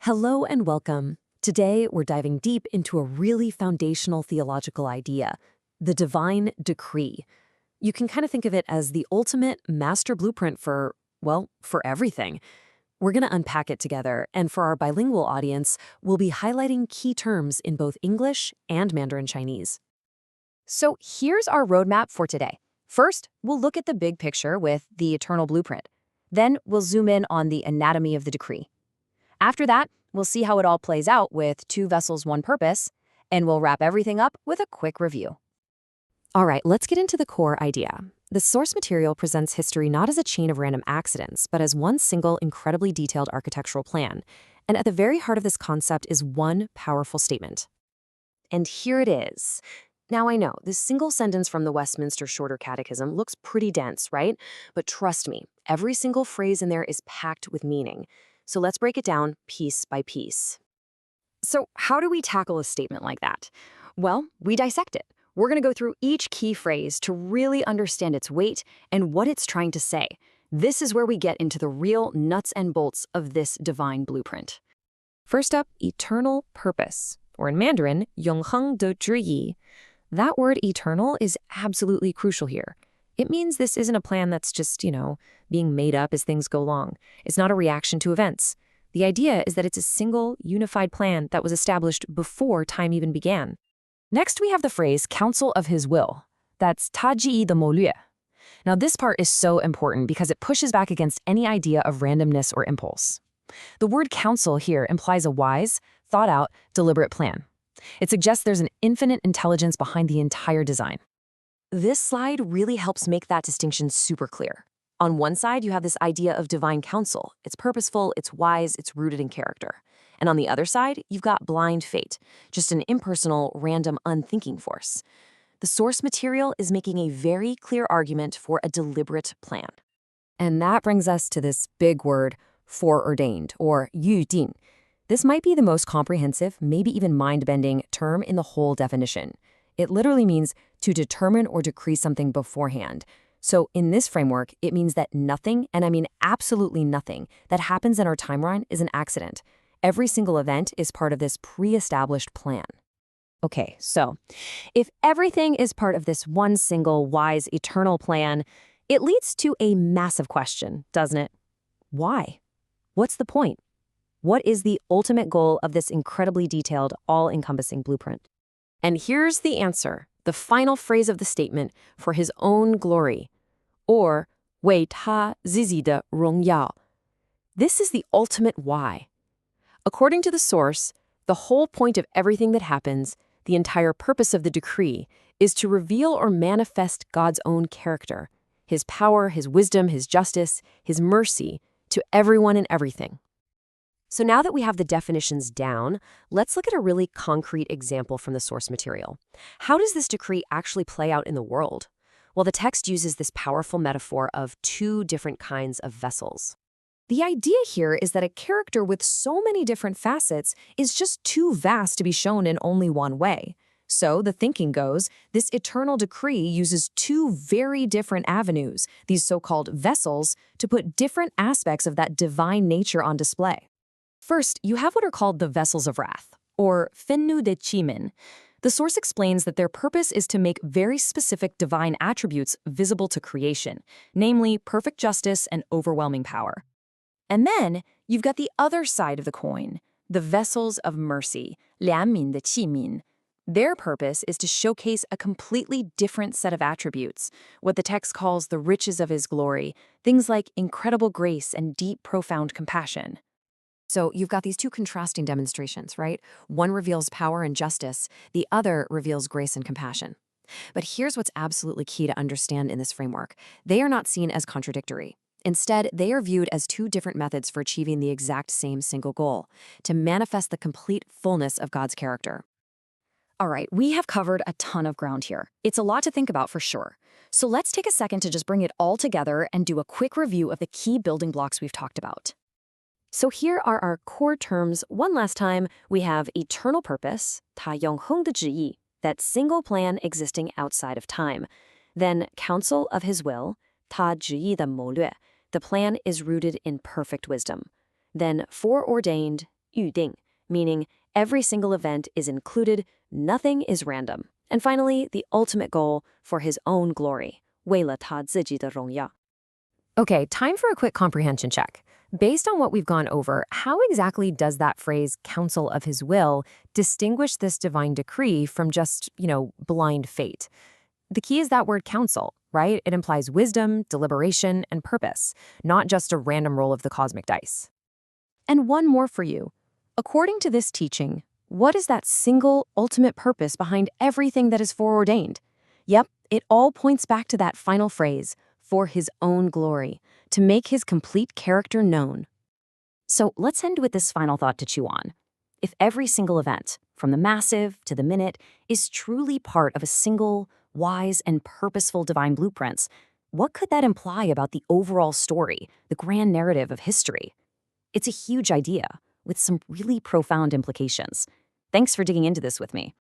Hello and welcome. Today, we're diving deep into a really foundational theological idea, the divine decree. You can kind of think of it as the ultimate master blueprint for, well, for everything. We're going to unpack it together, and for our bilingual audience, we'll be highlighting key terms in both English and Mandarin Chinese. So here's our roadmap for today. First, we'll look at the big picture with the eternal blueprint. Then we'll zoom in on the anatomy of the decree. After that, we'll see how it all plays out with two vessels, one purpose, and we'll wrap everything up with a quick review. All right, let's get into the core idea. The source material presents history not as a chain of random accidents, but as one single, incredibly detailed architectural plan. And at the very heart of this concept is one powerful statement. And here it is. Now, I know, this single sentence from the Westminster Shorter Catechism looks pretty dense, right? But trust me, every single phrase in there is packed with meaning. So let's break it down piece by piece. So how do we tackle a statement like that? Well, we dissect it. We're going to go through each key phrase to really understand its weight and what it's trying to say. This is where we get into the real nuts and bolts of this divine blueprint. First up, eternal purpose, or in Mandarin, 永恒的旨意. That word eternal is absolutely crucial here. It means this isn't a plan that's just, being made up as things go along. It's not a reaction to events. The idea is that it's a single, unified plan that was established before time even began. Next, we have the phrase, counsel of his will. That's 他旨意的谋略. Now, this part is so important because it pushes back against any idea of randomness or impulse. The word counsel here implies a wise, thought-out, deliberate plan. It suggests there's an infinite intelligence behind the entire design. This slide really helps make that distinction super clear. On one side, you have this idea of divine counsel. It's purposeful, it's wise, it's rooted in character. And on the other side, you've got blind fate, just an impersonal, random, unthinking force. The source material is making a very clear argument for a deliberate plan. And that brings us to this big word, foreordained, or 预定. This might be the most comprehensive, maybe even mind-bending term in the whole definition. It literally means to determine or decree something beforehand. So in this framework, it means that nothing, and I mean absolutely nothing, that happens in our timeline is an accident. Every single event is part of this pre-established plan. Okay, so if everything is part of this one single, wise, eternal plan, it leads to a massive question, doesn't it? Why? What's the point? What is the ultimate goal of this incredibly detailed, all-encompassing blueprint? And here's the answer, the final phrase of the statement, for his own glory, or 为他自己的荣耀. This is the ultimate why. According to the source, the whole point of everything that happens, the entire purpose of the decree, is to reveal or manifest God's own character, his power, his wisdom, his justice, his mercy, to everyone and everything. So now that we have the definitions down, let's look at a really concrete example from the source material. How does this decree actually play out in the world? Well, the text uses this powerful metaphor of two different kinds of vessels. The idea here is that a character with so many different facets is just too vast to be shown in only one way. So the thinking goes, this eternal decree uses two very different avenues, these so-called vessels, to put different aspects of that divine nature on display. First, you have what are called the vessels of wrath, or 愤怒的器皿. The source explains that their purpose is to make very specific divine attributes visible to creation, namely perfect justice and overwhelming power. And then, you've got the other side of the coin, the vessels of mercy, 怜悯的器皿. Their purpose is to showcase a completely different set of attributes, what the text calls the riches of his glory, things like incredible grace and deep, profound compassion. So you've got these two contrasting demonstrations, right? One reveals power and justice, the other reveals grace and compassion. But here's what's absolutely key to understand in this framework. They are not seen as contradictory. Instead, they are viewed as two different methods for achieving the exact same single goal, to manifest the complete fullness of God's character. All right, we have covered a ton of ground here. It's a lot to think about for sure. So let's take a second to just bring it all together and do a quick review of the key building blocks we've talked about. So here are our core terms. One last time, we have eternal purpose, 他永恒的旨意, that single plan existing outside of time. Then counsel of his will, 他旨意的谋略, the plan is rooted in perfect wisdom. Then foreordained, 预定, meaning every single event is included, nothing is random. And finally, the ultimate goal, for his own glory, 为了他自己的荣耀. Okay, time for a quick comprehension check. Based on what we've gone over, how exactly does that phrase, counsel of his will, distinguish this divine decree from just, blind fate? The key is that word counsel, right? It implies wisdom, deliberation, and purpose, not just a random roll of the cosmic dice. And one more for you. According to this teaching, what is that single ultimate purpose behind everything that is foreordained? Yep, it all points back to that final phrase, for his own glory, to make his complete character known. So let's end with this final thought to chew on. If every single event, from the massive to the minute, is truly part of a single, wise, and purposeful divine blueprints, what could that imply about the overall story, the grand narrative of history? It's a huge idea with some really profound implications. Thanks for digging into this with me.